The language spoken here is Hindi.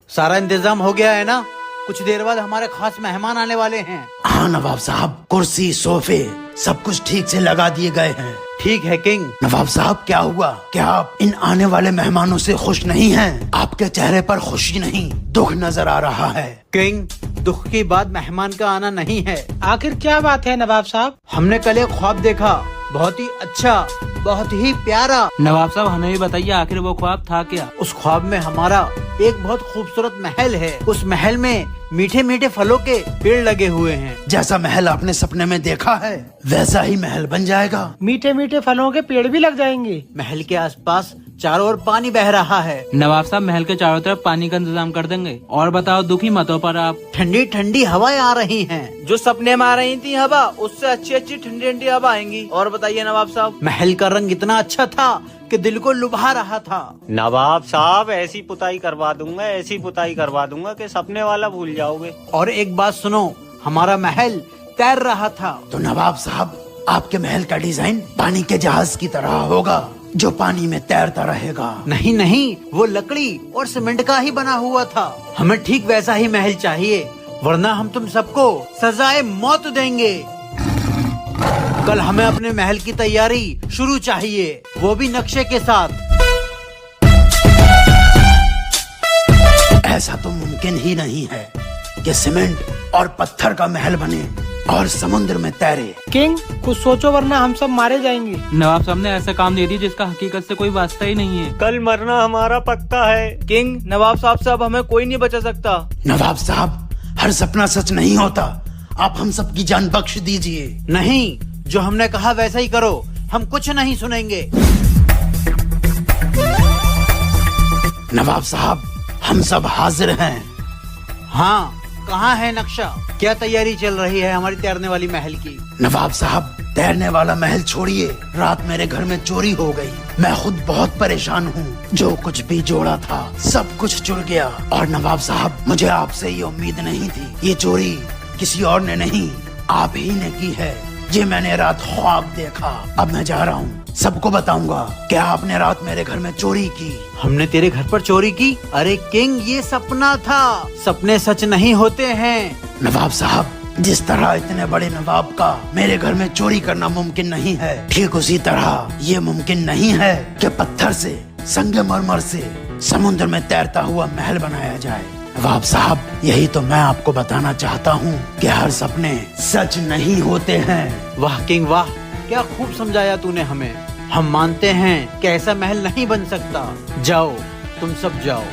सारा इंतजाम हो गया है ना? कुछ देर बाद हमारे खास मेहमान आने वाले हैं। हाँ नवाब साहब, कुर्सी सोफे सब कुछ ठीक से लगा दिए गए हैं। ठीक है किंग। नवाब साहब क्या हुआ? क्या आप इन आने वाले मेहमानों से खुश नहीं हैं? आपके चेहरे पर खुशी नहीं, दुख नजर आ रहा है। किंग, दुख की बात मेहमान का आना नहीं है। आखिर क्या बात है नवाब साहब? हमने कल एक ख्वाब देखा, बहुत ही अच्छा, बहुत ही प्यारा। नवाब साहब हमें भी बताइए आखिर वो ख्वाब था क्या? उस ख्वाब में हमारा एक बहुत खूबसूरत महल है। उस महल में मीठे मीठे फलों के पेड़ लगे हुए हैं। जैसा महल आपने सपने में देखा है वैसा ही महल बन जाएगा। मीठे मीठे फलों के पेड़ भी लग जाएंगे। महल के आसपास चारों ओर पानी बह रहा है। नवाब साहब महल के चारों तरफ पानी का इंतजाम कर देंगे। और बताओ दुखी मत हो पर आप। ठंडी ठंडी हवाएं आ रही हैं। जो सपने में आ रही थी हवा, उससे अच्छी अच्छी ठंडी ठंडी हवा आएंगी। और बताइए नवाब साहब। महल का रंग इतना अच्छा था कि दिल को लुभा रहा था। नवाब साहब ऐसी पुताई करवा दूंगा, ऐसी पुताई करवा दूंगा कि सपने वाला भूल जाओगे। और एक बात सुनो, हमारा महल तैर रहा था। तो नवाब साहब आपके महल का डिजाइन पानी के जहाज की तरह होगा जो पानी में तैरता रहेगा। नहीं नहीं, वो लकड़ी और सीमेंट का ही बना हुआ था। हमें ठीक वैसा ही महल चाहिए, वरना हम तुम सबको सजाए मौत देंगे। कल हमें अपने महल की तैयारी शुरू चाहिए, वो भी नक्शे के साथ। ऐसा तो मुमकिन ही नहीं है कि सीमेंट और पत्थर का महल बने और समुद्र में तैरे। किंग कुछ सोचो वरना हम सब मारे जाएंगे। नवाब साहब ने ऐसा काम दे दिया जिसका हकीकत से कोई वास्ता ही नहीं है। कल मरना हमारा पक्का है। किंग, नवाब साहब से अब हमें कोई नहीं बचा सकता। नवाब साहब हर सपना सच नहीं होता, आप हम सब की जान बख्श दीजिए। नहीं, जो हमने कहा वैसा ही करो, हम कुछ नहीं सुनेंगे। नवाब साहब हम सब हाजिर हैं। हाँ, कहाँ है नक्शा? क्या तैयारी चल रही है हमारी तैरने वाली महल की? नवाब साहब तैरने वाला महल छोड़िए, रात मेरे घर में चोरी हो गई। मैं खुद बहुत परेशान हूँ। जो कुछ भी जोड़ा था सब कुछ चुर गया। और नवाब साहब मुझे आपसे ये उम्मीद नहीं थी। ये चोरी किसी और ने नहीं, आप ही ने की है। ये मैंने रात ख्वाब देखा। अब मैं जा रहा हूँ, सबको बताऊंगा क्या आपने रात मेरे घर में चोरी की। हमने तेरे घर पर चोरी की? अरे किंग, ये सपना था। सपने सच नहीं होते हैं। नवाब साहब जिस तरह इतने बड़े नवाब का मेरे घर में चोरी करना मुमकिन नहीं है, ठीक उसी तरह ये मुमकिन नहीं है कि पत्थर से, संगमरमर से समुद्र में तैरता हुआ महल बनाया जाए। नवाब साहब यही तो मैं आपको बताना चाहता हूँ कि हर सपने सच नहीं होते हैं। वाह किंग वाह, क्या खूब समझाया तूने हमें। हम मानते हैं कि ऐसा महल नहीं बन सकता। जाओ, तुम सब जाओ।